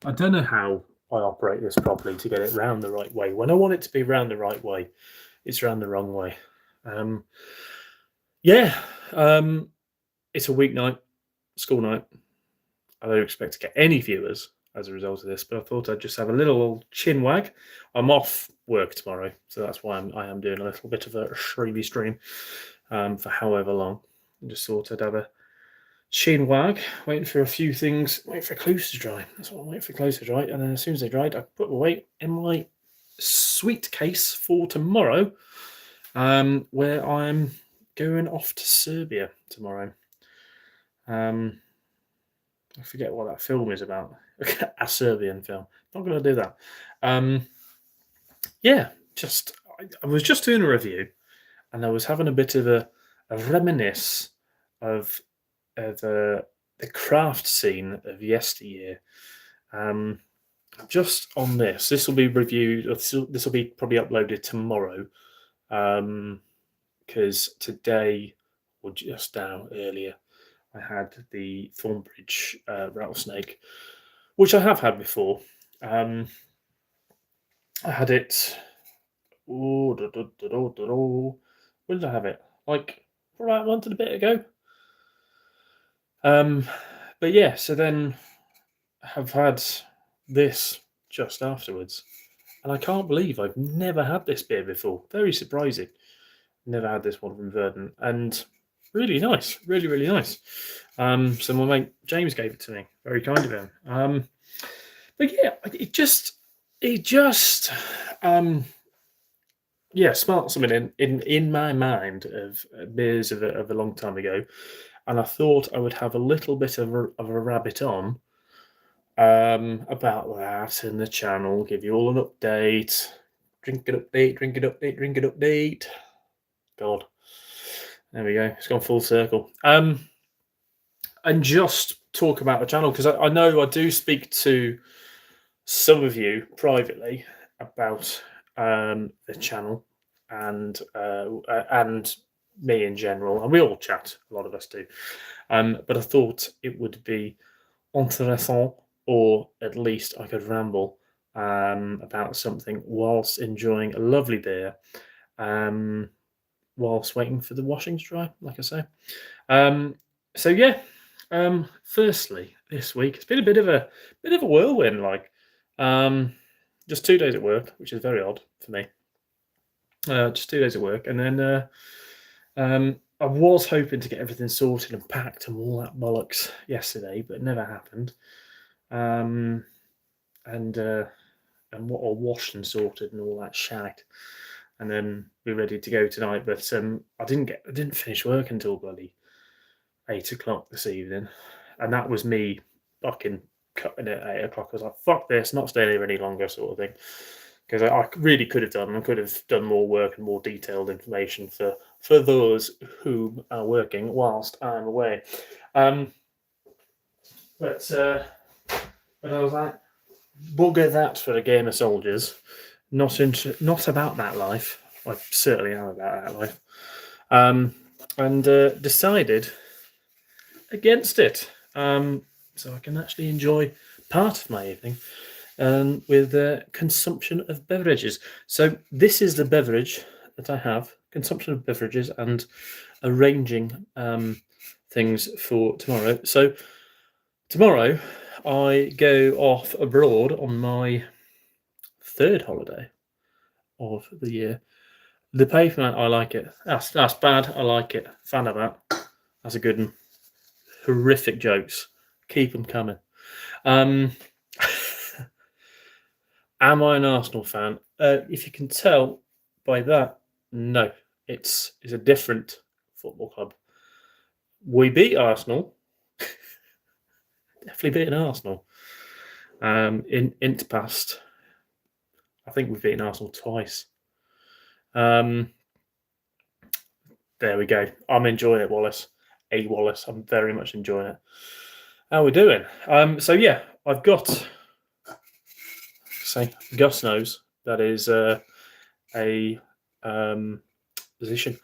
I don't know how I operate this properly to get it round the right way. When I want it to be round the right way, it's round the wrong way. Um, yeah, it's a weeknight, school night. I don't expect to get any viewers as a result of this, but I thought I'd just have a little chin wag. I'm off work tomorrow, so that's why I am doing a little bit of a streamy stream for however long. I just thought I'd have a chin wag, waiting for a few things, waiting for clothes to dry. That's what I'm waiting for clothes to dry, and then as soon as they dried, I put them away in my sweet case for tomorrow, where I'm going off to Serbia tomorrow. I forget what that film is about. A Serbian film. Not going to do that. Yeah, I was just doing a review, and I was having a bit of a reminisce of the craft scene of yesteryear. Just on this. This will be reviewed. This will be probably uploaded tomorrow, because today or just now earlier, I had the Thornbridge rattlesnake, which I have had before. I had it. Oh, when did I have it? Like about a month and a bit ago. But yeah, so then I have had this just afterwards, and I can't believe I've never had this beer before. Very surprising. Never had this one from Verdant, and really nice, really really nice. So my mate James gave it to me. Very kind of him. But yeah, it just sparked something in my mind of beers of a long time ago, and I thought I would have a little bit of a rabbit on about that in the channel, give you all an update, drink it update, drink it update, drink it update. God, there we go. It's gone full circle. And just talk about the channel, because I know I do speak to some of you privately about the channel and me in general, and we all chat. A lot of us do. But I thought it would be intéressant, or at least I could ramble about something whilst enjoying a lovely beer, whilst waiting for the washing to dry, like I say. So yeah. Firstly, this week it's been a bit of a whirlwind. Like, just 2 days at work, which is very odd for me. Just 2 days at work, and then I was hoping to get everything sorted and packed and all that bollocks yesterday, but it never happened. And what all washed and sorted and all that shite, and then we're ready to go tonight. But I didn't finish work until bloody 8 o'clock this evening, and that was me fucking cutting it at 8 o'clock. I was like, "Fuck this, not staying here any longer," sort of thing. Because I really could have done more work and more detailed information for those who are working whilst I'm away. But I was like, bugger that for a game of soldiers. Not about that life. I certainly am about that life. And decided against it. So I can actually enjoy part of my evening with consumption of beverages. So this is the beverage that I have: consumption of beverages and arranging things for tomorrow. So tomorrow I go off abroad on my third holiday of the year. The pavement, I like it. That's bad. I like it. Fan of that. That's a good one. Horrific jokes. Keep them coming. Am I an Arsenal fan? If you can tell by that, no. It's a different football club. We beat Arsenal. Definitely beaten Arsenal. In the past, I think we've beaten Arsenal twice. There we go. I'm enjoying it, Wallace. Wallace. I'm very much enjoying it. How are we doing? So yeah, I've got, say, Gus knows that is a position.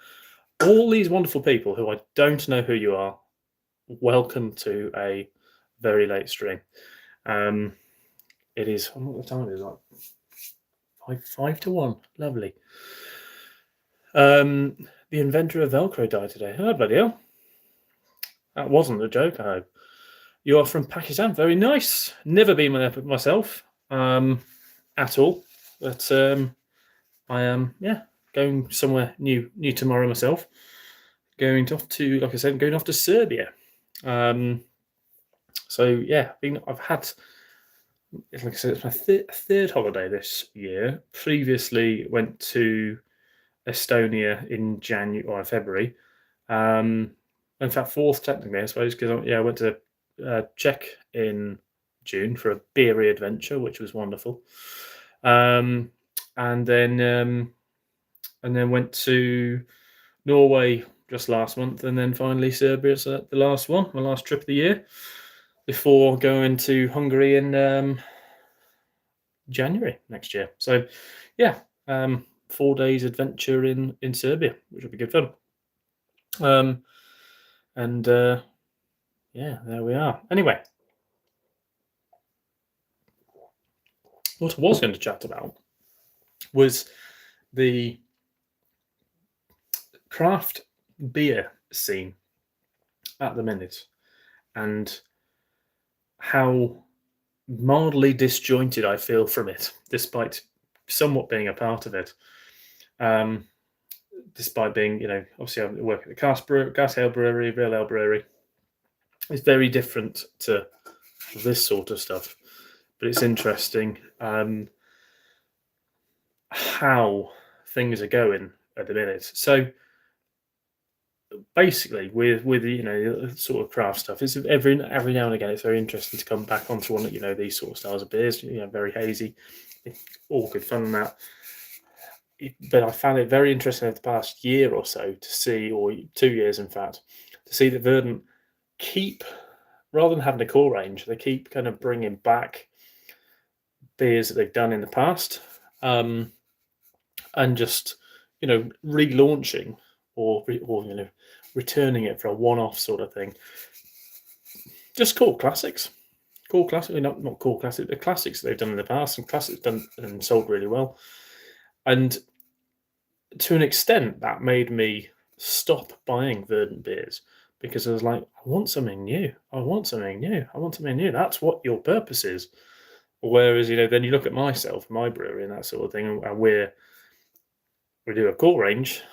All these wonderful people who I don't know who you are, welcome to a very late stream. It is. I don't know what the time is, like 5 to 1. Lovely. The inventor of Velcro died today. Oh, bloody hell. That wasn't a joke, I hope. You are from Pakistan. Very nice. Never been there myself at all. But I am, going somewhere new tomorrow myself. Going off to, like I said, going off to Serbia. So yeah, I've had, like I said, it's my third holiday this year. Previously went to Estonia in January or February. In fact, fourth technically, I suppose, because I went to Czech in June for a beery adventure, which was wonderful. And then went to Norway just last month, and then finally Serbia. So the last one, my last trip of the year, before going to Hungary in January next year. So, yeah, 4 days adventure in Serbia, which will be good fun. Yeah, there we are. Anyway, what I was going to chat about was the craft beer scene at the minute and how mildly disjointed I feel from it, despite somewhat being a part of it. Despite being, obviously I work at the Cask Ale Brewery, Real Ale Brewery. It's very different to this sort of stuff, but it's interesting how things are going at the minute. So basically, with sort of craft stuff, it's every now and again it's very interesting to come back onto one of these sort of styles of beers. Very hazy, all good fun and that. But I found it very interesting over the past year or so to see, or 2 years in fact, to see that Verdant keep, rather than having a core range, they keep kind of bringing back beers that they've done in the past, and just relaunching or returning it for a one-off sort of thing. Just cool classics, not cool classics, the classics they've done in the past, and classics done and sold really well. And to an extent, that made me stop buying Verdant beers, because I was like, I want something new. That's what your purpose is. Whereas, then you look at myself, my brewery, and that sort of thing, and we do a core range,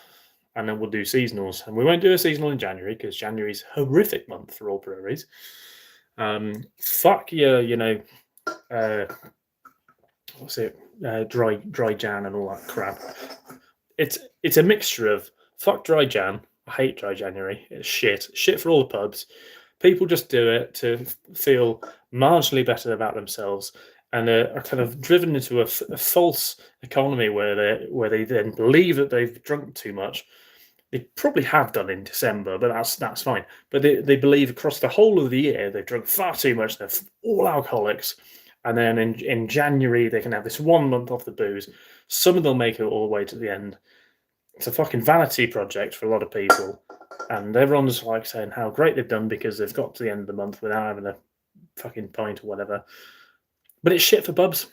and then we'll do seasonals. And we won't do a seasonal in January, because January's a horrific month for all breweries. Fuck yeah, what's it? Dry Jan and all that crap. It's a mixture of fuck dry Jan. I hate dry January. It's shit for all the pubs. People just do it to feel marginally better about themselves, and are kind of driven into a false economy where they then believe that they've drunk too much. They probably have done in December, but that's fine. But they believe across the whole of the year they've drunk far too much. They're all alcoholics, and then in January they can have this 1 month off the booze. Some of them make it all the way to the end. It's a fucking vanity project for a lot of people, and everyone's like saying how great they've done because they've got to the end of the month without having a fucking pint or whatever. But it's shit for pubs,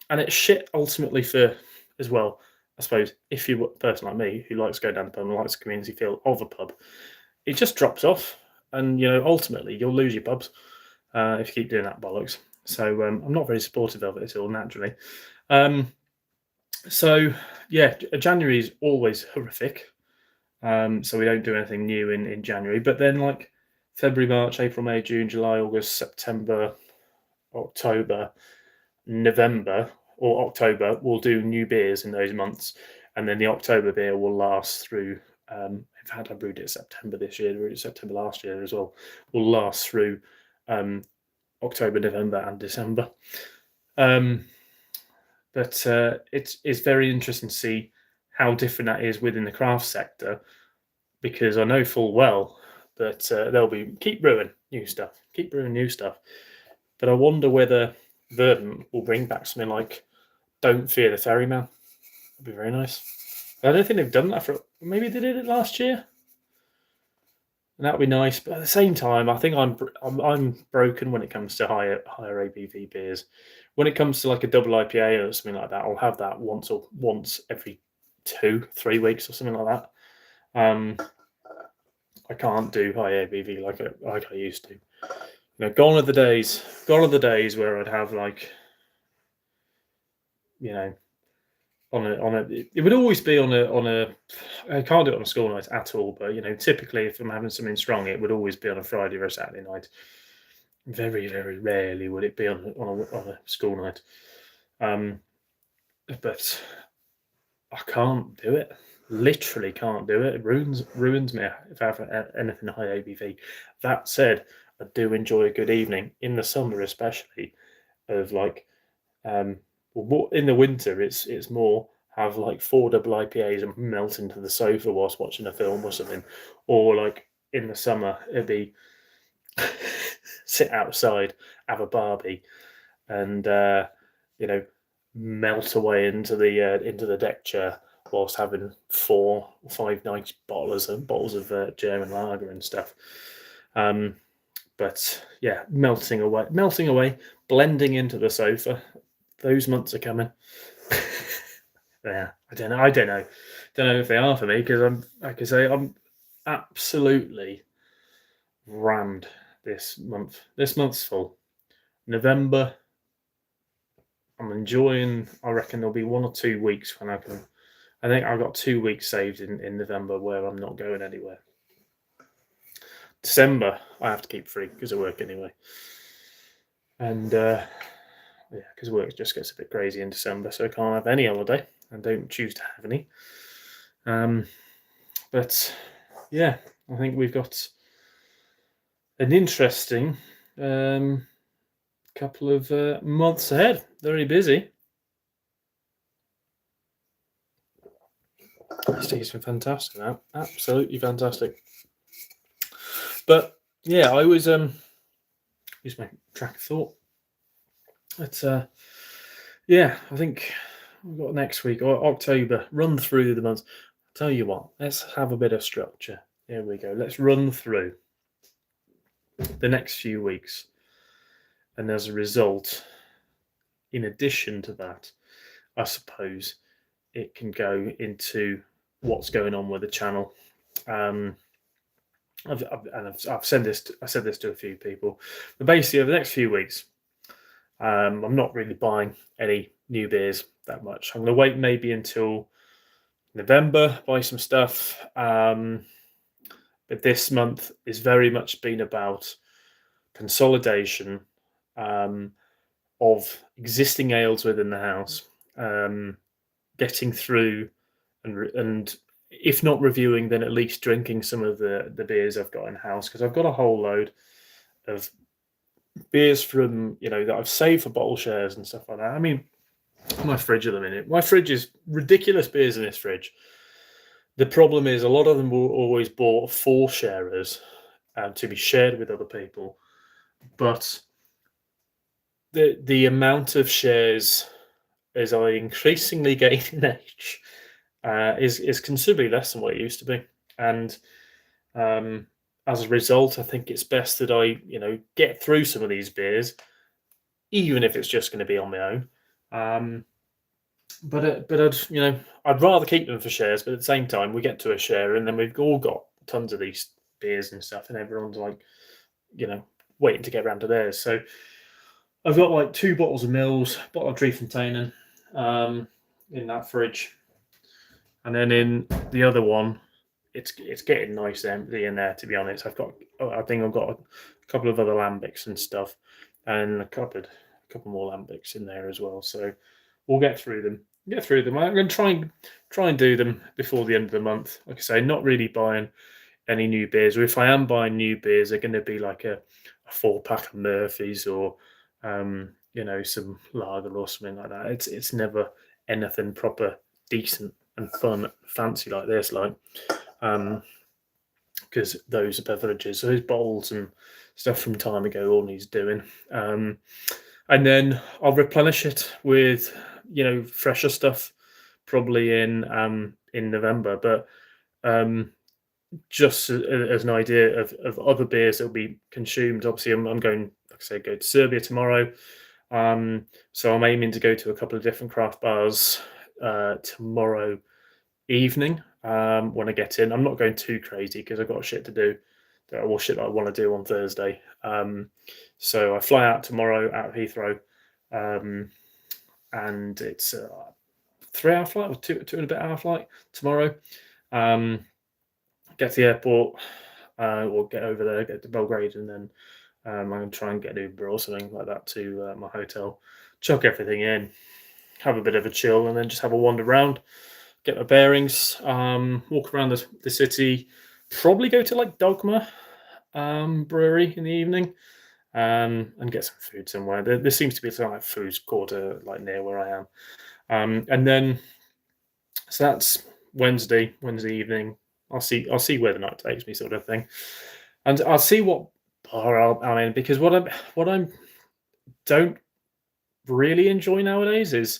and it's shit ultimately for, as well, I suppose, if you're a person like me who likes going down the pub and likes the community feel of a pub, it just drops off, and ultimately you'll lose your pubs if you keep doing that bollocks. So I'm not very supportive of it at all, naturally. So yeah, January is always horrific. So we don't do anything new in January. But then like February, March, April, May, June, July, August, September, October, November, or October, we'll do new beers in those months. And then the October beer will last through, in fact, I brewed it September this year, brewed it September last year as well, will last through October, November, and December. But it's very interesting to see how different that is within the craft sector, because I know full well that they'll keep brewing new stuff. But I wonder whether Verdant will bring back something like Don't Fear the Ferryman. That'd be very nice. I don't think they've done that maybe they did it last year. and that would be nice. But at the same time, I think I'm broken when it comes to higher ABV beers. When it comes to like a double IPA or something like that, I'll have that once every 2-3 weeks or something like that. I can't do high ABV like I used to. Gone are the days. Gone are the days where I'd have like, on a. It would always be on a. I can't do it on a school night at all. But typically, if I'm having something strong, it would always be on a Friday or a Saturday night. Very, very rarely would it be on a school night. But I can't do it. Literally can't do it. It ruins me if I have anything high ABV. That said, I do enjoy a good evening in the summer, especially. Of like, in the winter, it's more have like 4 double IPAs and melt into the sofa whilst watching a film or something, or like in the summer it'd be sit outside, have a barbie, and melt away into the deck chair whilst having 4 or 5 nice bottles of German lager and stuff. But yeah, melting away, blending into the sofa. Those months are coming. Yeah, I don't know if they are for me, because I'm, like I say, I'm absolutely rammed this month. This month's full. November, I'm enjoying. I reckon there'll be 1 or 2 weeks when I can. I think I've got 2 weeks saved in November where I'm not going anywhere. December, I have to keep free because of work anyway. And yeah, because work just gets a bit crazy in December, so I can't have any holiday and don't choose to have any. But yeah, I think we've got an interesting couple of months ahead. Very busy. This tea's been fantastic now. Absolutely fantastic. But yeah, I was use my track of thought. But yeah, I think we've got next week or October, run through the months. Tell you what, let's have a bit of structure. Here we go. Let's run through the next few weeks. And as a result, in addition to that, I suppose it can go into what's going on with the channel. I've said this. I said this to a few people. But basically, over the next few weeks, I'm not really buying any new beers that much. I'm going to wait maybe until November, buy some stuff. But this month is very much been about consolidation of existing ales within the house, getting through and if not reviewing, then at least drinking some of the beers I've got in house, because I've got a whole load of beers from that I've saved for bottle shares and stuff like that. I mean, my fridge at the minute, my fridge is ridiculous beers in this fridge. The problem is a lot of them were always bought for sharers to be shared with other people, but the amount of shares as I increasingly gain in age is considerably less than what it used to be, and as a result, I think it's best that I get through some of these beers, even if it's just going to be on my own. But I'd rather keep them for shares. But at the same time, we get to a share, and then we've all got tons of these beers and stuff, and everyone's like, waiting to get around to theirs. So I've got like 2 bottles of Mills, bottle of Driefonteinen, in that fridge, and then in the other one, it's getting nice empty in there. To be honest, I think I've got a couple of other lambics and stuff, and a couple more lambics in there as well. So we'll get through them. I'm going to try and do them before the end of the month. Like I say, not really buying any new beers. Or if I am buying new beers, they're going to be like a 4-pack of Murphy's or some lager or something like that. It's never anything proper decent and fun, fancy like this, because those beverages, those bottles and stuff from time ago all needs doing. And then I'll replenish it with fresher stuff probably in November. But just as an idea of other beers that will be consumed. Obviously, I'm going, like I said, go to Serbia tomorrow. So I'm aiming to go to a couple of different craft bars tomorrow evening when I get in. I'm not going too crazy because I've got shit to do, shit that I want to do on Thursday. So I fly out tomorrow out of Heathrow, um, and it's a 3 hour flight or two and a bit hour flight tomorrow. Get to the airport, or get over there, get to Belgrade, and then I'm going to try and get an Uber or something like that to my hotel, chuck everything in, have a bit of a chill, and then just have a wander around, get my bearings, walk around the city, probably go to like Dogma Brewery in the evening, and get some food somewhere. There seems to be some like food court like near where I am, and then so that's Wednesday evening. I'll see where the night takes me, sort of thing, and I'll see what bar I'm in because what I don't really enjoy nowadays is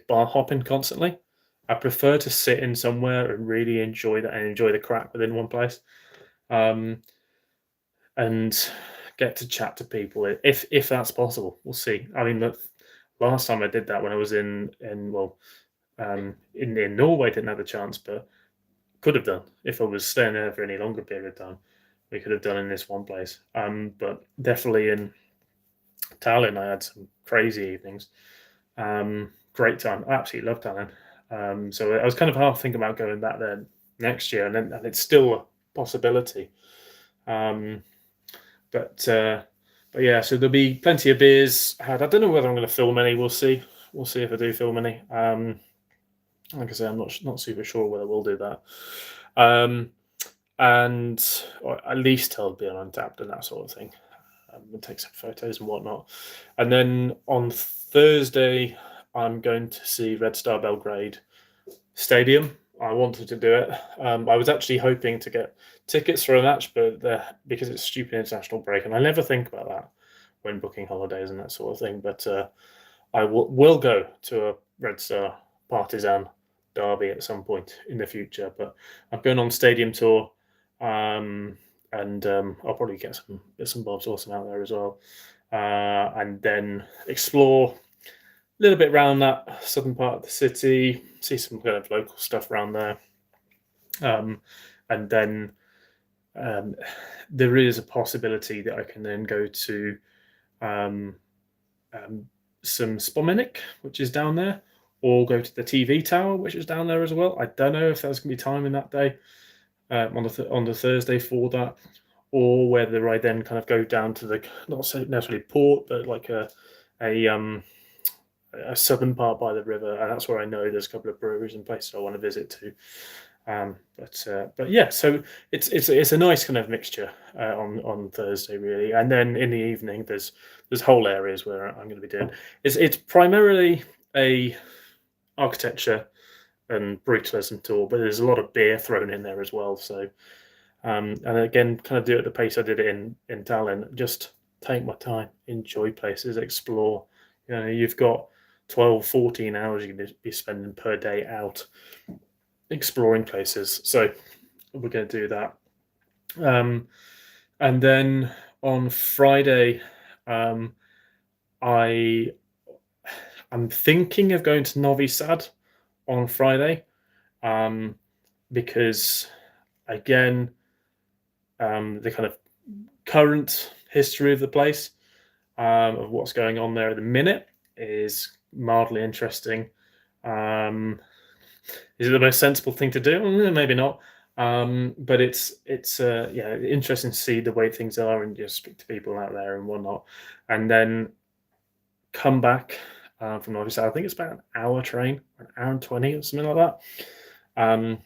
bar hopping constantly. I prefer to sit in somewhere and really enjoy that and enjoy the crack within one place, um, and get to chat to people if that's possible. We'll see. I mean, the last time I did that when I was in Norway, didn't have a chance, but could have done if I was staying there for any longer period of time. We could have done in this one place, but definitely in Tallinn, I had some crazy evenings. Great time. I absolutely love Tallinn. So I was kind of half thinking about going back there next year, and it's still a possibility. Um, but uh, but yeah, so there'll be plenty of beers had. I don't know whether I'm going to film any. We'll see. We'll see if I do film any. Like I say, I'm not super sure whether we'll do that. And or at least I'll be on Untapped and that sort of thing. And take some photos and whatnot. And then on Thursday, I'm going to see Red Star Belgrade Stadium. I wanted to do it. I was actually hoping to get tickets for a match, but because it's stupid international break, and I never think about that when booking holidays and that sort of thing. But I will go to a Red Star Partizan derby at some point in the future. But I'm going on stadium tour, and I'll probably get some bits and bobs awesome out there as well, and then explore a little bit around that southern part of the city, see some kind of local stuff around there, and then um, there is a possibility that I can then go to um, um, some Spomenik, which is down there, or go to the TV tower, which is down there as well. I don't know if there's going to be time in that day on the Thursday for that, or whether I then kind of go down to the not so necessarily port, but like a southern part by the river, and that's where I know there's a couple of breweries and places I want to visit too. But yeah, so it's a nice kind of mixture on Thursday really, and then in the evening there's whole areas where I'm going to be doing. It's primarily a architecture and brutalism tour, but there's a lot of beer thrown in there as well. So and again, kind of do it at the pace I did it in Tallinn. Just take my time, enjoy places, explore. You've got 12, 14 hours you can be spending per day out exploring places. So we're going to do that. And then on Friday, um, I'm thinking of going to Novi Sad on Friday, because again, the kind of current history of the place, of what's going on there at the minute, is mildly interesting. Is it the most sensible thing to do? Maybe not. But it's yeah, interesting to see the way things are and just speak to people out there and whatnot, and then come back from Novi Sad. I think it's about an hour train, an hour and 20 or something like that.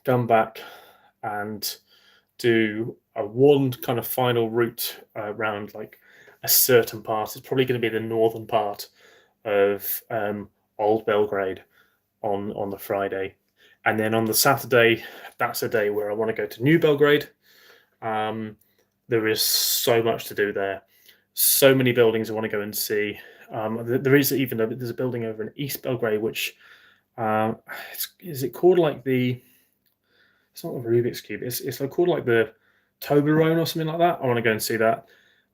Come back and do a one kind of final route around like a certain part. It's probably going to be the northern part of Old Belgrade on the Friday, and then on the Saturday, that's a day where I want to go to New Belgrade. There is so much to do there, so many buildings I want to go and see. There is even there's a building over in East Belgrade, which is it called like the It's not the Rubik's Cube. It's like called like the Toblerone or something like that. I want to go and see that.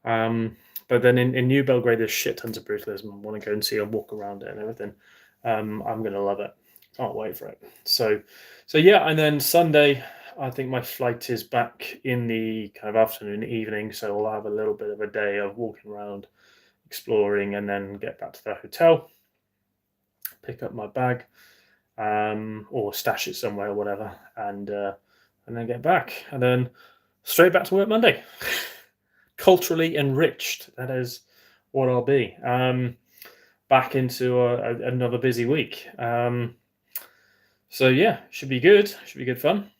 But then in New Belgrade, there's shit tons of brutalism. I want to go and see and walk around it and everything. I'm gonna love it. Can't wait for it. So yeah, and then Sunday, I think my flight is back in the kind of afternoon, evening. So I'll have a little bit of a day of walking around, exploring, and then get back to the hotel, pick up my bag, or stash it somewhere or whatever, and then get back, and then straight back to work Monday. Culturally enriched. That is what I'll be. Back into another busy week. So yeah, should be good. Should be good fun.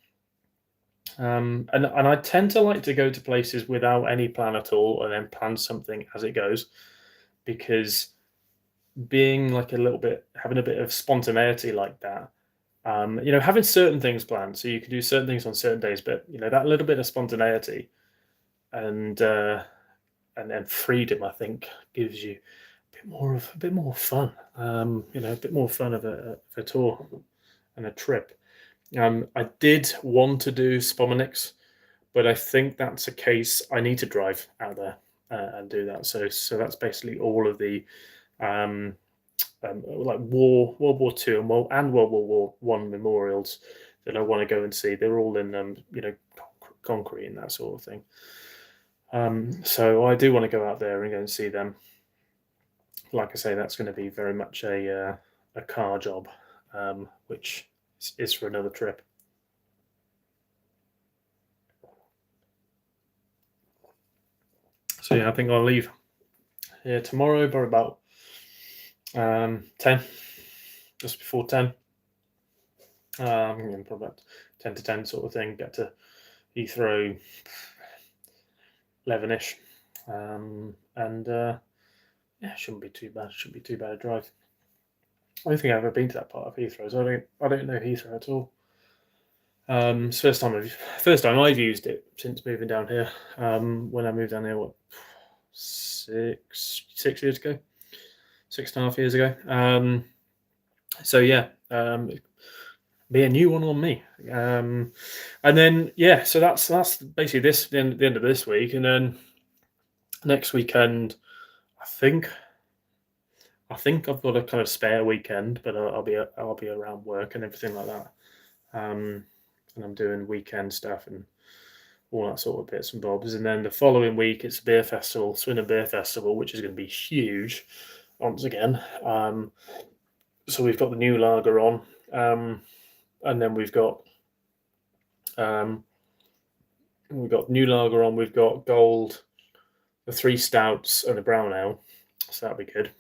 And I tend to like to go to places without any plan at all, and then plan something as it goes, because being like a little bit having a bit of spontaneity like that, having certain things planned, so you can do certain things on certain days, but that little bit of spontaneity and then freedom, I think, gives you a bit more fun. A bit more fun of a tour and a trip. I did want to do Spomenix, but I think that's a case I need to drive out there and do that. So that's basically all of the like World War Two and World War One memorials that I want to go and see. They're all in concrete and that sort of thing. So I do want to go out there and go and see them. Like I say, that's going to be very much a car job, which is for another trip. So yeah, I think I'll leave here tomorrow by about 10, just before 10. Probably about 10 to 10 sort of thing. Get to Heathrow 11ish, and yeah, shouldn't be too bad. Shouldn't be too bad a drive. I don't think I've ever been to that part of Heathrow, so I don't know Heathrow at all. It's first time I've used it since moving down here. When I moved down here, 6 years ago, 6.5 years ago. So yeah, be a new one on me. And then yeah, so that's basically the end of this week, and then next weekend, I think I've got a kind of spare weekend, but I'll be around work and everything like that. And I'm doing weekend stuff and all that sort of bits and bobs. And then the following week, it's a beer festival, Swindon Beer Festival, which is going to be huge once again. So we've got the new lager on, and then we've got new lager on. We've got gold, the 3 stouts, and the brown ale. So that'll be good.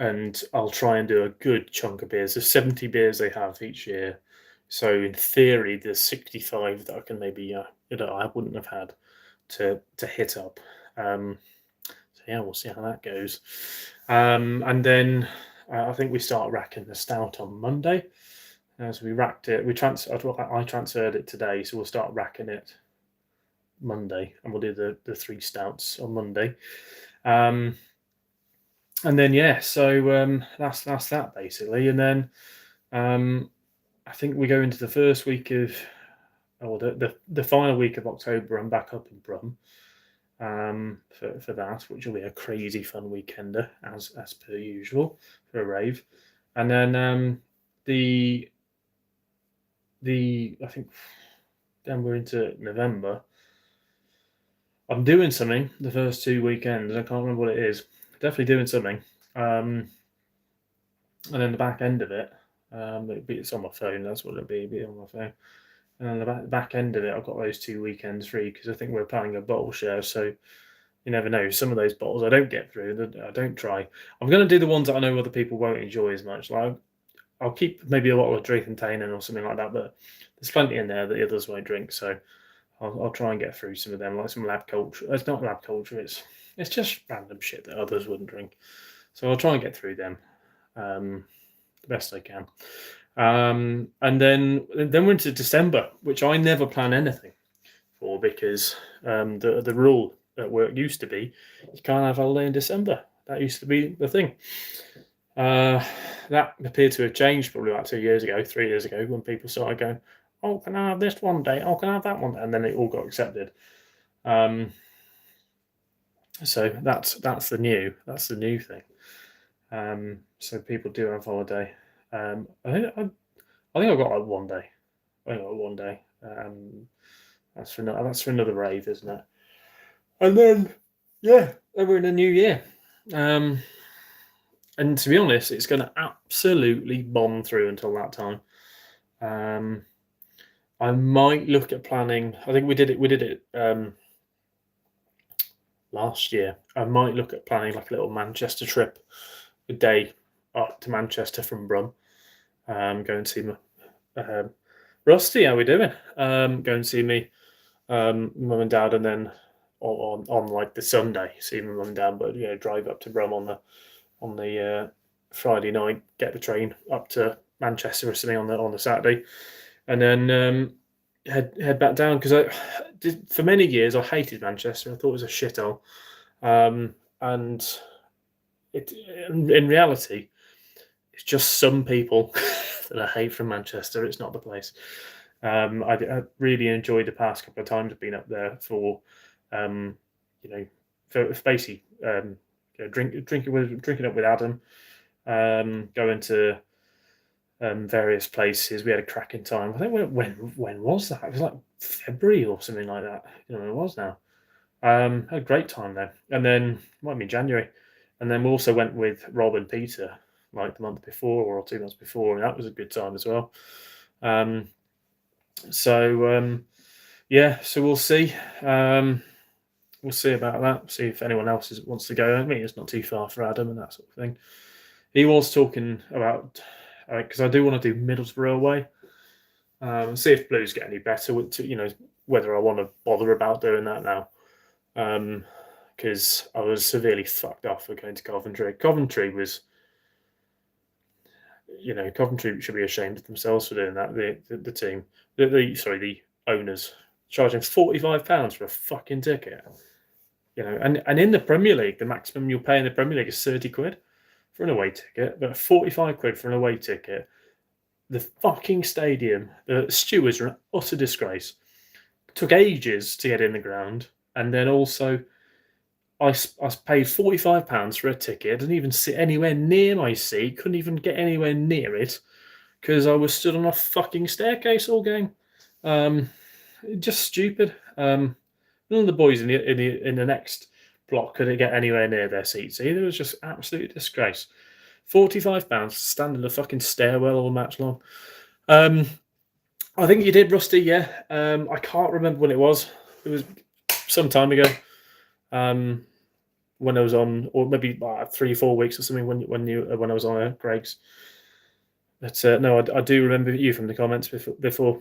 And I'll try and do a good chunk of beers. There's 70 beers they have each year. So in theory, there's 65 that I can maybe, I wouldn't have had to hit up. So yeah, we'll see how that goes. And then I think we start racking the stout on Monday. So we racked it. I transferred it today, so we'll start racking it Monday, and we'll do the 3 stouts on Monday. And then yeah, so that's that basically, and then I think we go into the first week of, the final week of October. I'm back up in Brum for that, which will be a crazy fun weekender as per usual for a rave, and then I think then we're into November. I'm doing something the first 2 weekends. I can't remember what it is. Definitely doing something. And then the back end of it, it's on my phone. That's what it'll be on my phone. And then the back end of it, I've got those 2 weekends free because I think we're planning a bottle share. So you never know. Some of those bottles I don't get through. I don't try. I'm going to do the ones that I know other people won't enjoy as much. Like I'll keep maybe a bottle of Drakentain or something like that, but there's plenty in there that the others won't drink. So I'll try and get through some of them, like some Lab Culture. It's not Lab Culture. It's just random shit that others wouldn't drink. So I'll try and get through them the best I can. And then we're into December, which I never plan anything for because the rule at work used to be you can't have holiday in December. That used to be the thing. That appeared to have changed probably about 3 years ago, when people started going, "Oh, can I have this one day? Oh, can I have that one?" And then it all got accepted. Um, so that's the new thing. So people do have holiday. I think I've got like one day. I think I've got one day. That's for another rave, isn't it? And then yeah, then we're in a new year. Um, and to be honest, it's going to absolutely bomb through until that time. Um, I might look at planning. I think we did it. We did it last year. I might look at planning like a little Manchester trip, a day up to Manchester from Brum. Go and see my Rusty. How we doing? Go and see me, mum and dad, and then on like the Sunday, see my mum and dad. But drive up to Brum on the Friday night, get the train up to Manchester or something on the Saturday, and then head back down because for many years I hated Manchester. I thought it was a shithole, and it in reality it's just some people that I hate from Manchester. It's not the place. I really enjoyed the past couple of times I've been up there for, you know, for basically drinking up with Adam, going to various places. We had a cracking time. I think when was that? It was like February or something like that. You know when it was now. Had a great time there, and then might be January, and then we also went with Rob and Peter like the month before or 2 months before, and that was a good time as well. Um, so yeah, so we'll see. We'll see about that. See if anyone else wants to go. I mean, it's not too far for Adam and that sort of thing. He was talking about because I do want to do Middlesbrough away. See if Blues get any better. Whether I want to bother about doing that now. Because I was severely fucked off for going to Coventry. Coventry should be ashamed of themselves for doing that. The team, the owners charging £45 for a fucking ticket. And in the Premier League, the maximum you'll pay in the Premier League is 30 quid for an away ticket, but 45 quid for an away ticket. The fucking stadium, the stewards are an utter disgrace. Took ages to get in the ground, and then also I paid £45 for a ticket. I didn't even sit anywhere near my seat. Couldn't even get anywhere near it because I was stood on a fucking staircase all game. Just stupid. None of the boys in the next block could get anywhere near their seats either. It was just absolute disgrace. £45 to stand in a fucking stairwell all match long. I think you did, Rusty. Yeah. I can't remember when it was. It was some time ago. When I was on, or maybe 3-4 weeks or something when I was on Greg's. But no, I do remember you from the comments before.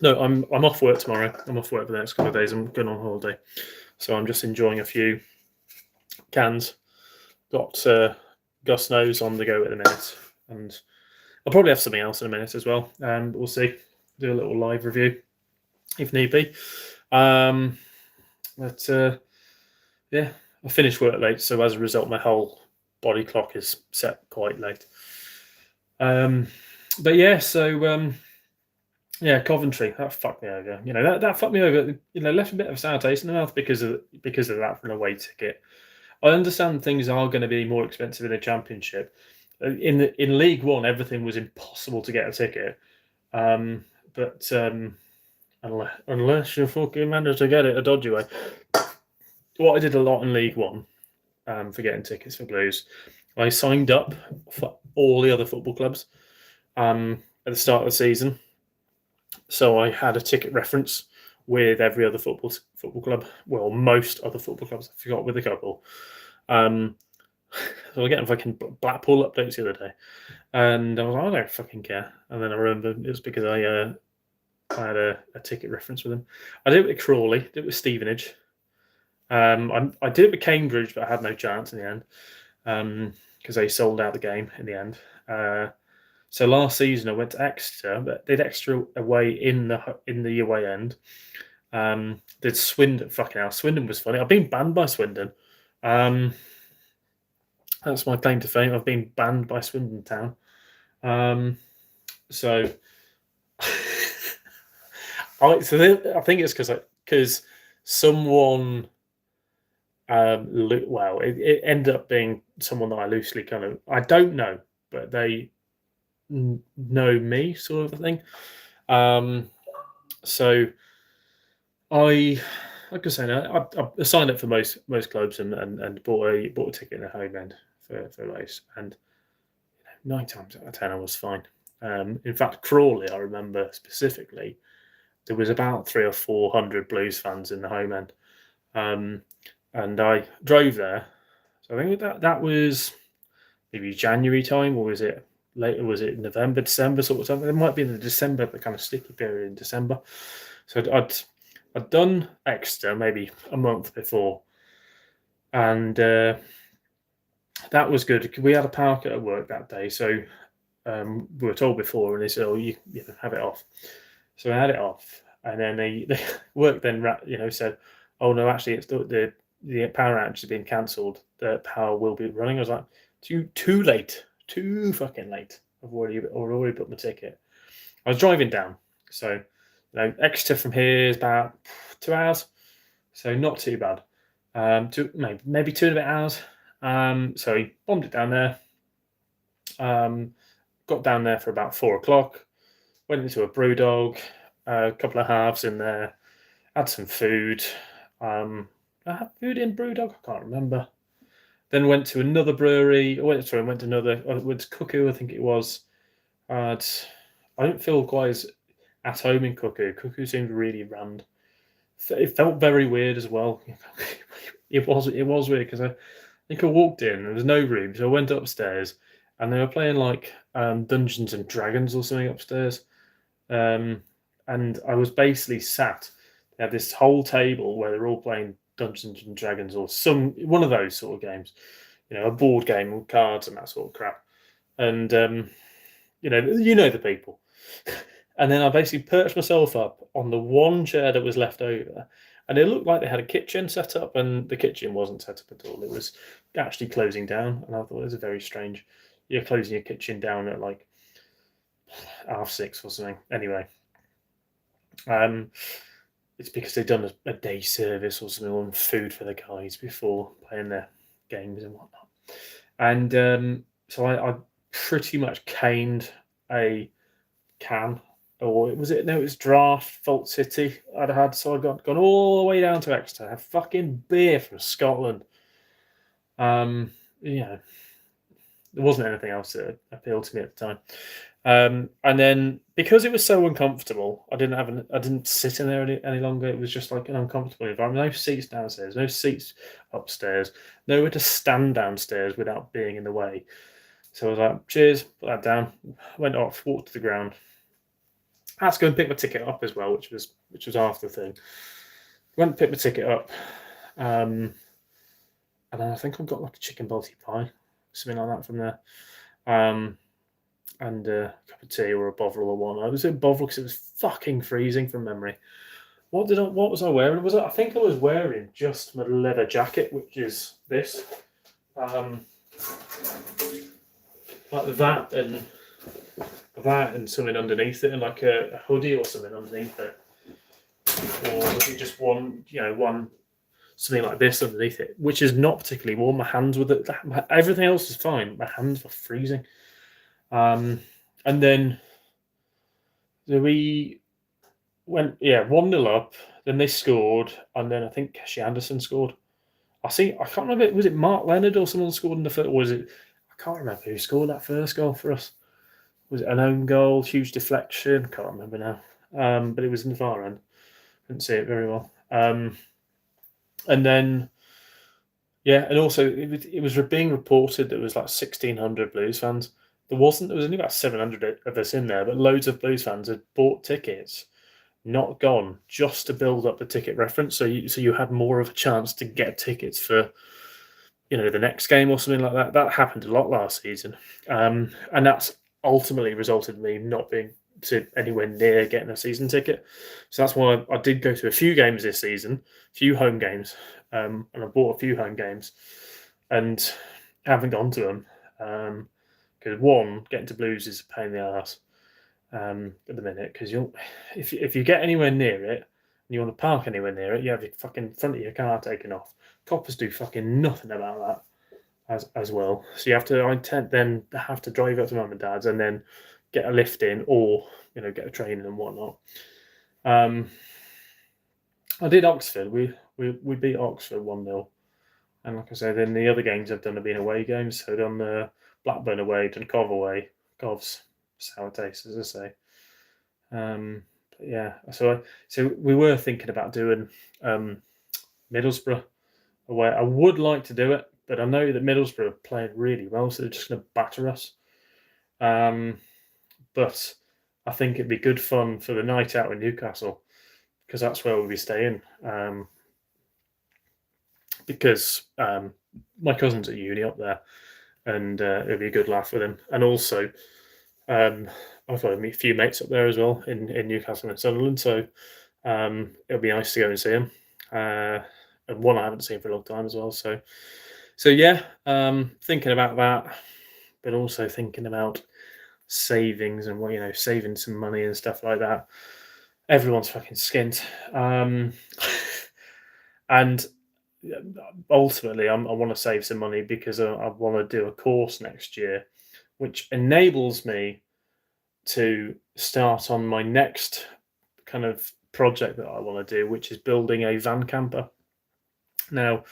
No, I'm off work tomorrow. I'm off work for the next couple of days. I'm going on holiday, so I'm just enjoying a few cans. Got Gus Nose on the go at the minute, and I'll probably have something else in a minute as well. We'll see. Do a little live review if need be. But yeah, I finished work late, so as a result, my whole body clock is set quite late. But yeah, so yeah, Coventry, that fucked me over. That fucked me over. Left a bit of a sour taste in the mouth because of that for an away ticket. I understand things are going to be more expensive in the Championship. In League One, everything was impossible to get a ticket. But unless you fucking manage to get it a dodgy way. What I did a lot in League One, for getting tickets for Blues, I signed up for all the other football clubs at the start of the season. So I had a ticket reference with every other football club. Well, most other football clubs. I forgot with a couple. So I was getting fucking Blackpool updates the other day, and I was like, I don't fucking care. And then I remember it was because I had a ticket reference with them. I did it with Crawley, did it with Stevenage. I did it with Cambridge, but I had no chance in the end because they sold out the game in the end. So last season I went to Exeter, but did Exeter away in the away end, Did Swindon? Fucking hell, Swindon was funny. I've been banned by Swindon. That's my claim to fame. I've been banned by Swindon Town. So, I think it's because someone, it ended up being someone that I loosely I don't know, but they know me, sort of thing. So like I said, I signed up for most clubs and bought a ticket in a home end for a race, and 9 times out of 10 I was fine. In fact, Crawley, I remember specifically, there was about 300 or 400 Blues fans in the home end, and I drove there. So I think that was maybe January time, or was it later? Was it November, December sort of something? It might be in the December, the kind of sticky period in December. So I'd done Exeter maybe a month before, and that was good. We had a power cut at work that day, so we were told before, and they said, "Oh, you have it off." So I had it off, and then the work then said, "Oh no, actually, it's the power outage has been cancelled. The power will be running." I was like, "Too late, too fucking late. I've already booked my ticket." I was driving down, so Exeter from here is about 2 hours, so not too bad. Maybe 2.5 hours. So he bombed it down there. Got down there for about 4 o'clock. Went into a Brewdog, a couple of halves in there. Had some food. I had food in Brewdog. I can't remember. Then went to another brewery. Went to Cuckoo, I think it was. I don't feel quite as at home in Cuckoo. Cuckoo seemed really random. It felt very weird as well. It was weird because I think I walked in, there was no room, so I went upstairs, and they were playing like Dungeons and Dragons or something upstairs. And I was basically sat. They had this whole table where they're all playing Dungeons and Dragons or one of those sort of games, a board game with cards and that sort of crap. And the people. And then I basically perched myself up on the one chair that was left over, and it looked like they had a kitchen set up, and the kitchen wasn't set up at all. It was actually closing down, and I thought it was very strange. You're closing your kitchen down at like 6:30 or something. Anyway, it's because they'd done a day service or something on food for the guys before playing their games and whatnot. And so I pretty much caned a can, or was it? No, it was Draft Vault City I'd had. So I'd gone all the way down to Exeter, have fucking beer from Scotland. There wasn't anything else that appealed to me at the time. And then because it was so uncomfortable, I didn't sit in there any longer. It was just like an uncomfortable environment. No seats downstairs, no seats upstairs, nowhere to stand downstairs without being in the way. So I was like, cheers, put that down, went off, walked to the ground. I had to go and pick my ticket up as well, which was half the thing. Went and picked my ticket up, and then I think I got like a chicken balti pie, something like that from there, and a cup of tea or a Bovril or one. I was in Bovril because it was fucking freezing from memory. What was I wearing? I think I was wearing just my leather jacket, which is this, like that and something underneath it, and like a hoodie or something underneath it, or was it just one something like this underneath it, which is not particularly warm. My hands were everything else is fine. My hands were freezing. And then we went 1-0 up. Then they scored, and then I think Keshi Anderson scored. I can't remember. Was it Mark Leonard or someone scored in the first? Or was it? I can't remember who scored that first goal for us. Was it an own goal? Huge deflection? Can't remember now. But it was in the far end. Couldn't see it very well. And then, and also it was being reported that there was like 1,600 Blues fans. There wasn't. There was only about 700 of us in there, but loads of Blues fans had bought tickets, not gone, just to build up the ticket reference. So you had more of a chance to get tickets for, the next game or something like that. That happened a lot last season, and that's ultimately resulted in me not being to anywhere near getting a season ticket. So that's why I did go to a few games this season, a few home games, and I bought a few home games, and haven't gone to them because one, getting to Blues is a pain in the arse at the minute, because if you get anywhere near it and you want to park anywhere near it, you have your fucking front of your car taken off. Coppers do fucking nothing about that as well. So you have to then have to drive up to mum and dad's and then get a lift in, or get a train and whatnot. I did Oxford. We beat Oxford 1-0. And like I said, then the other games I've done have been away games. So I've done the Blackburn away, done Cov away. Cov's sour taste, as I say. But yeah, so we were thinking about doing Middlesbrough away. I would like to do it, but I know that Middlesbrough are playing really well, so they're just going to batter us. But I think it'd be good fun for the night out in Newcastle, because that's where we'll be staying. Because my cousin's at uni up there, and it'll be a good laugh with him. And also, I've got a few mates up there as well in Newcastle and Sunderland, so it'll be nice to go and see him. And one I haven't seen for a long time as well. So yeah, thinking about that, but also thinking about savings and saving some money and stuff like that. Everyone's fucking skint, and ultimately, I want to save some money because I want to do a course next year, which enables me to start on my next kind of project that I want to do, which is building a van camper. Now,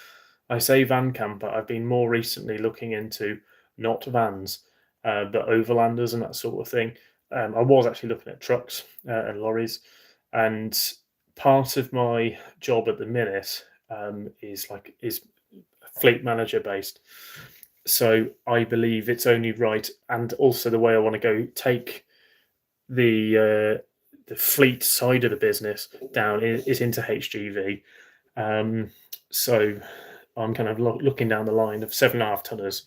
I say van camper, I've been more recently looking into not vans, but overlanders and that sort of thing. I was actually looking at trucks and lorries, and part of my job at the minute is fleet manager based. So I believe it's only right, and also the way I want to go take the fleet side of the business down is into HGV. So I'm kind of looking down the line of 7.5 tonners,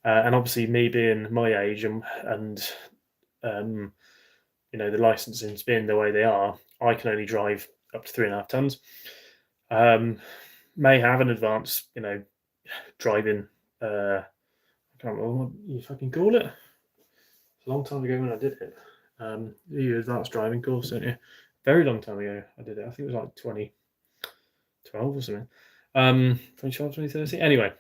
and obviously me being my age and the licensings being the way they are, I can only drive up to 3.5 tons. May have an advanced, driving. I can't remember what you fucking call it. It's a long time ago when I did it. You advanced driving course, don't you? Very long time ago I did it. I think it was like 2012 or something. 2012, 2013. Anyway,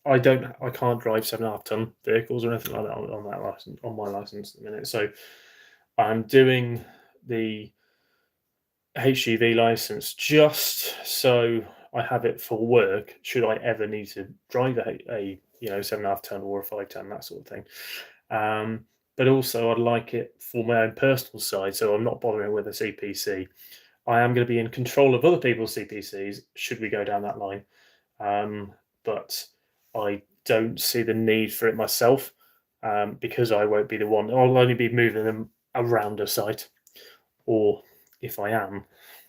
I can't drive 7.5 ton vehicles or anything like that on that license, on my license at the minute. So I'm doing the HGV license just so I have it for work should I ever need to drive a 7.5 ton or a 5 ton, that sort of thing. But also I'd like it for my own personal side, so I'm not bothering with a CPC. I am going to be in control of other people's CPCs should we go down that line, but I don't see the need for it myself, because I won't be the one. I'll only be moving them around a site, or if I am,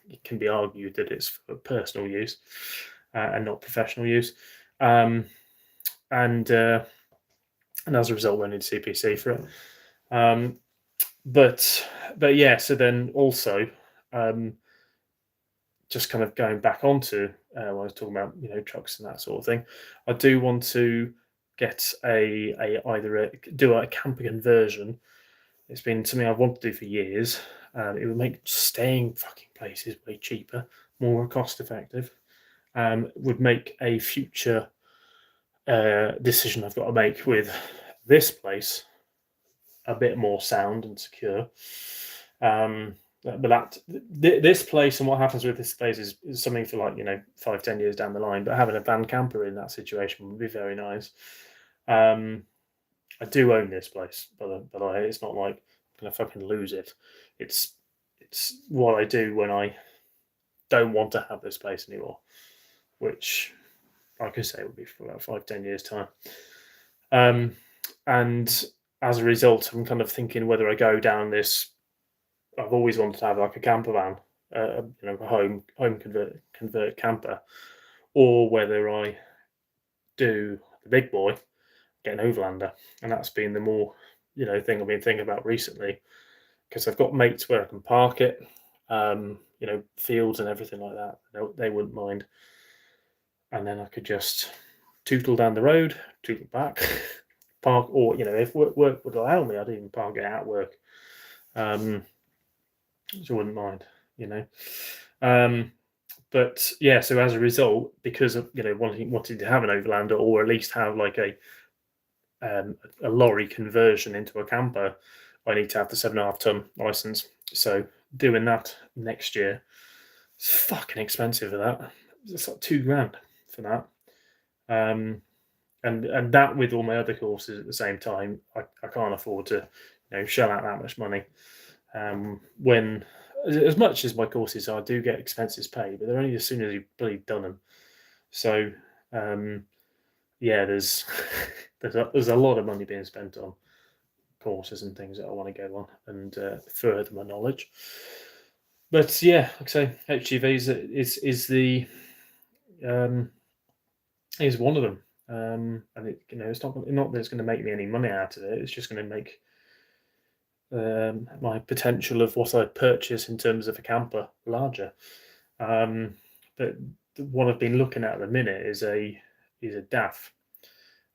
it can be argued that it's for personal use and not professional use. And as a result, I need CPC for it. But yeah, so then also, just kind of going back onto what I was talking about, trucks and that sort of thing. I do want to get do a camper conversion. It's been something I've wanted to do for years. It would make staying fucking places way cheaper, more cost effective. Would make a future decision I've got to make with this place a bit more sound and secure. But this place and what happens with this place is something for 5-10 years down the line. But having a van camper in that situation would be very nice. I do own this place, but it's not like I'm gonna fucking lose it. It's what I do when I don't want to have this place anymore, which I could say would be for about 5-10 years time. And as a result, I'm kind of thinking whether I go down this. I've always wanted to have like a camper van, a home convert camper, or whether I do the big boy, get an overlander, and that's been the more thing I've been thinking about recently, because I've got mates where I can park it, fields and everything like that. They wouldn't mind, and then I could just tootle down the road, tootle back, park, or if work would allow me, I'd even park it at work. Which I wouldn't mind, you know. Um, but yeah, so as a result, because of wanting to have an overlander, or at least have like a lorry conversion into a camper, I need to have the 7.5 ton license. So doing that next year, it's fucking expensive for that. It's like £2,000 for that. And that with all my other courses at the same time, I can't afford to, shell out that much money. When as much as my courses are, I do get expenses paid, but they're only as soon as you've bloody done them. So yeah, there's there's a lot of money being spent on courses and things that I want to go on and further my knowledge. But yeah, like I say, HGV is one of them. And it's not that it's going to make me any money out of it. It's just going to make my potential of what I purchase in terms of a camper larger. But what I've been looking at the minute is a DAF,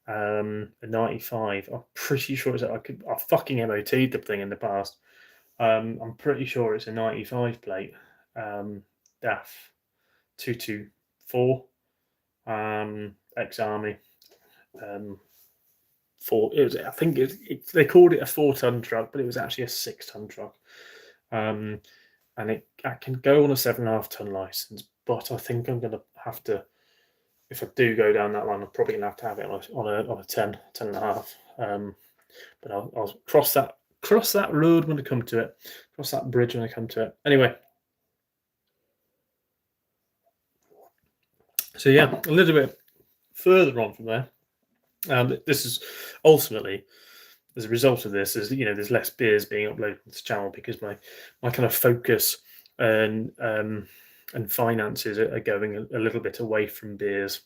a 95. I'm pretty sure I fucking MOT'd the thing in the past. I'm pretty sure it's a 95 plate, DAF 224, ex-army. I think they called it a 4-ton truck, but it was actually a 6-ton truck. And I can go on a 7.5-ton license, but I think I'm going to have to, if I do go down that line, I'm probably going to have to have it on a 10 and a half. But I'll cross that road when I come to it, cross that bridge when I come to it. Anyway, so yeah, a little bit further on from there. This is ultimately, as a result of this, there's less beers being uploaded to the channel because my kind of focus and finances are going a little bit away from beers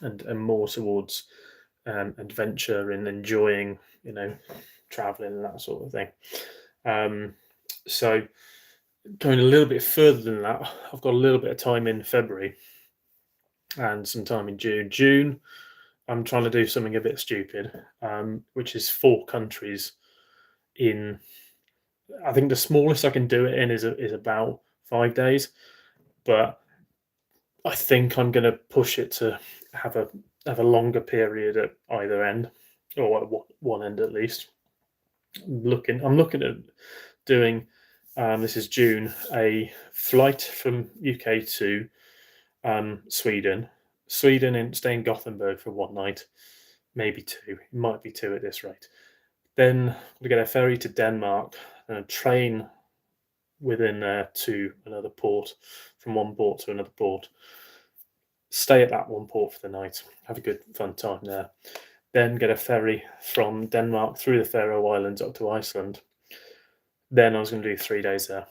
and more towards adventure and enjoying, traveling and that sort of thing. So going a little bit further than that, I've got a little bit of time in February and some time in June, I'm trying to do something a bit stupid, which is 4 countries in. I think the smallest I can do it in is about 5 days, but I think I'm going to push it to have a longer period at either end, or at one end at least. I'm looking at doing. This is June, a flight from UK to Sweden and stay in Gothenburg for one night, maybe 2. It might be 2 at this rate. Then we get a ferry to Denmark and a train within to another port, from one port to another port. Stay at that one port for the night, have a good fun time there. Then get a ferry from Denmark through the Faroe Islands up to Iceland. Then I was going to do 3 days there.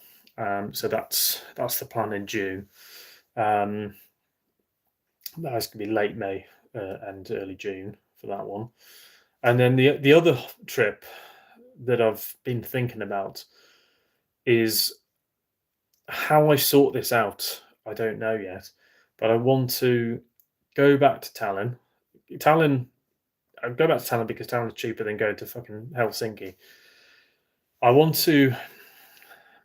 So that's the plan in June. That's going to be late May and early June for that one. And then the other trip that I've been thinking about is how I sort this out. I don't know yet, but I want to go back to Tallinn. I go back to Tallinn because Tallinn is cheaper than going to fucking Helsinki. I want to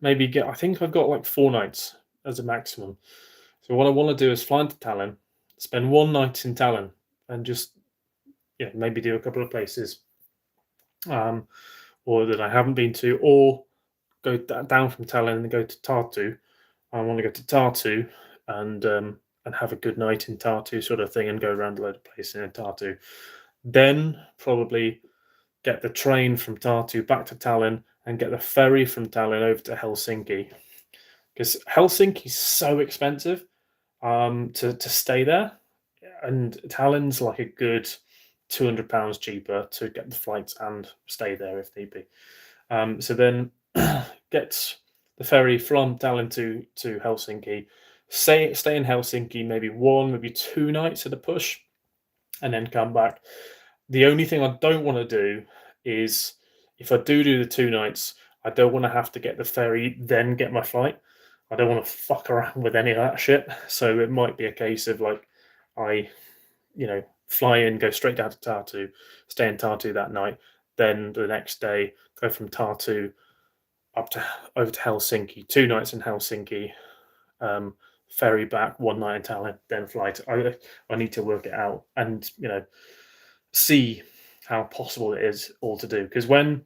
maybe I think I've got like 4 nights as a maximum. So what I want to do is fly into Tallinn, spend 1 night in Tallinn, and just maybe do a couple of places, or that I haven't been to, or go down from Tallinn and go to Tartu. I want to go to Tartu and have a good night in Tartu, sort of thing, and go around a load of places in Tartu. Then probably get the train from Tartu back to Tallinn and get the ferry from Tallinn over to Helsinki, because Helsinki's so expensive to stay there, and Tallinn's like a good £200 cheaper to get the flights and stay there if need be. So then get the ferry from Tallinn to Helsinki, stay in Helsinki maybe 1, maybe 2 nights at a push, and then come back. The only thing I don't want to do is if I do the 2 nights, I don't want to have to get the ferry, then get my flight. I don't want to fuck around with any of that shit. So it might be a case of like, I, fly in, go straight down to Tartu, stay in Tartu that night, then the next day go from Tartu over to Helsinki, 2 nights in Helsinki, ferry back, 1 night in Tallinn, then flight. I need to work it out and see how possible it is all to do. Because when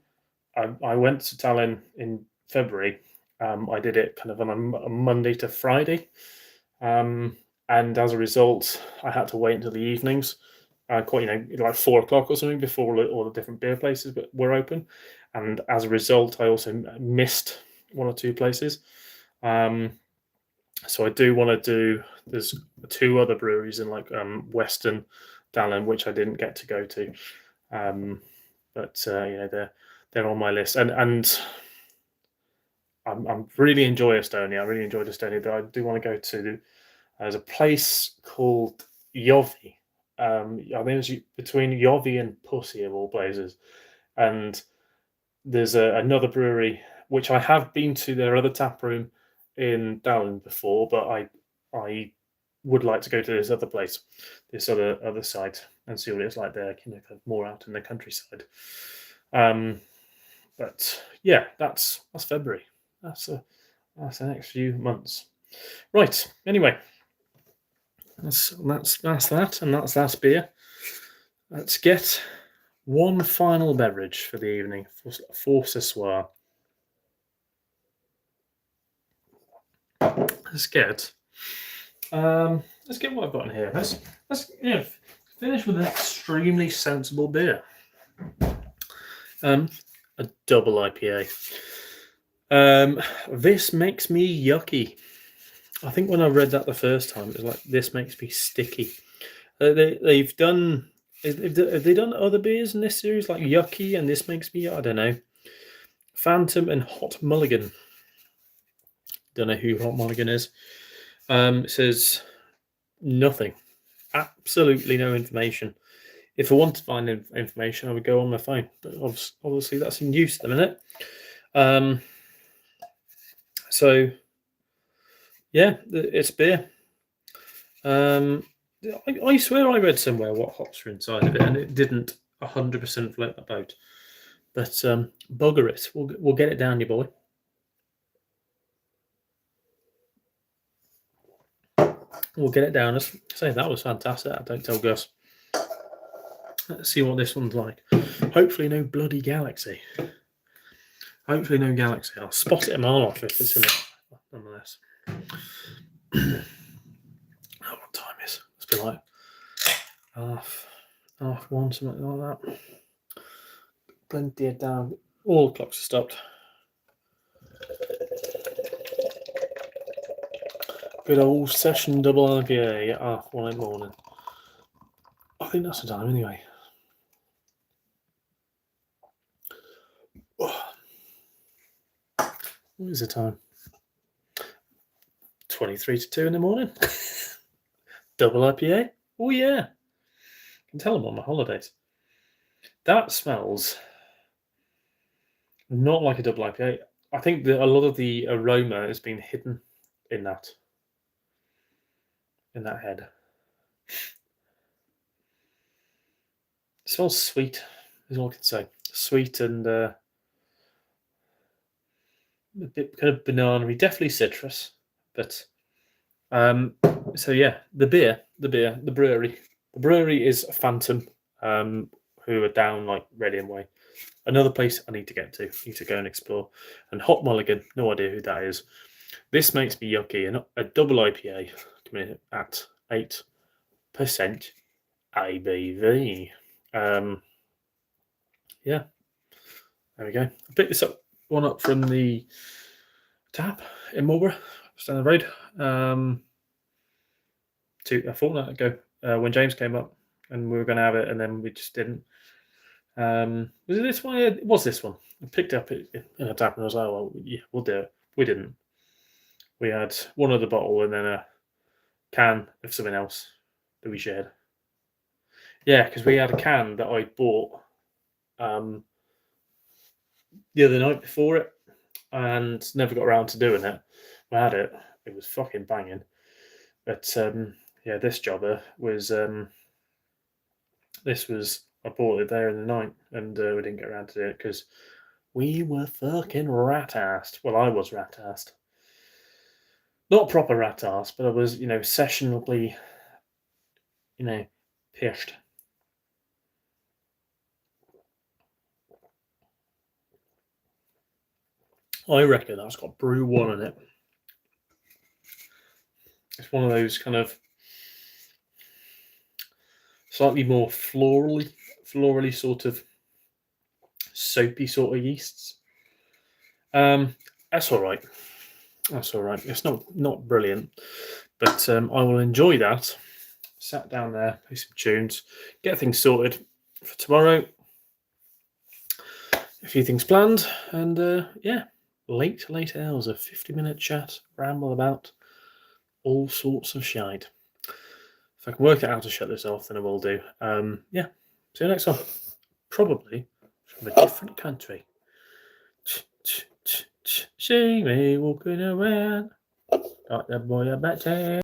I went to Tallinn in February, I did it kind of on a Monday to Friday, and as a result, I had to wait until the evenings, quite like 4 o'clock or something before all the different beer places were open, and as a result, I also missed 1 or 2 places. So I do want to do. There's 2 other breweries in like Western Tallinn which I didn't get to go to, but they're on my list, and I'm really enjoy Estonia. I really enjoyed Estonia, but I do want to go to. There's a place called Jovi. I think it's between Jovi and Pussy of all places, and there's another brewery which I have been to their other tap room in Tallinn before, but I would like to go to this other place, this other side, and see what it's like there. Kind of more out in the countryside. But yeah, that's February. That's the next few months. Right. Anyway, that's that, and that's that beer. Let's get one final beverage for the evening for ce soir. Let's get what I've got in here. Let's finish with an extremely sensible beer. A double IPA. This makes me yucky. I think when I read that the first time, it was like, this makes me sticky. They've done. Have they done other beers in this series like Yucky and this makes me? I don't know. Phantom and Hot Mulligan. Don't know who Hot Mulligan is. It says nothing. Absolutely no information. If I want to find information, I would go on my phone. But obviously that's in use at the minute. So, yeah, it's beer. I swear I read somewhere what hops are inside of it, and it didn't 100% float my boat. But bugger it, we'll get it down, you boy. We'll get it down. Let's say that was fantastic. I don't tell Gus. Let's see what this one's like. Hopefully, no bloody Galaxy. Hopefully, no Galaxy. I'll spot it a mile off if it's in it. Nonetheless. What time is? It's been like half one, something like that. Plenty of down. All the clocks are stopped. Good old session double IPA at 1:30 in the morning. I think that's the time anyway. What is the time? 23 to 2 in the morning. Double IPA. Oh yeah. I can tell I'm on my holidays. That smells not like a double IPA. I think that a lot of the aroma has been hidden in that head. It smells sweet, is all I can say. Sweet and a bit kind of banana-y, definitely citrus. But so yeah, the brewery. The brewery is Phantom, who are down like Reading Way. Another place I need to get to. Need to go and explore. And Hot Mulligan, no idea who that is. This makes me yucky. And a double IPA coming in at 8% ABV. Yeah, there we go. I picked this one up from the tap in Marlborough, just down the road. A fortnight ago, when James came up, and we were going to have it, and then we just didn't. Was it this one? It was this one. I picked up it in a tap, and I was like, "Well, yeah, we'll do it." We didn't. We had one other bottle and then a can of something else that we shared. Yeah, because we had a can that I bought the other night before it, and never got around to doing it. I had it; it was fucking banging. But yeah, this jobber was. This was I bought it there in the night, and we didn't get around to do it because we were fucking rat-assed. Well, I was rat-assed. Not proper rat-ass, but I was, sessionally, pissed. I reckon that's got Brew 1 in it. It's one of those kind of slightly more florally sort of soapy sort of yeasts. That's all right. That's all right. It's not brilliant, but I will enjoy that. Sat down there, play some tunes, get things sorted for tomorrow. A few things planned, and yeah, late hours, a 50-minute chat, ramble about all sorts of shite. If I can work out how to shut this off, then I will do. Yeah, see you next time. Probably from a different country. See me walking around like the boy I bet.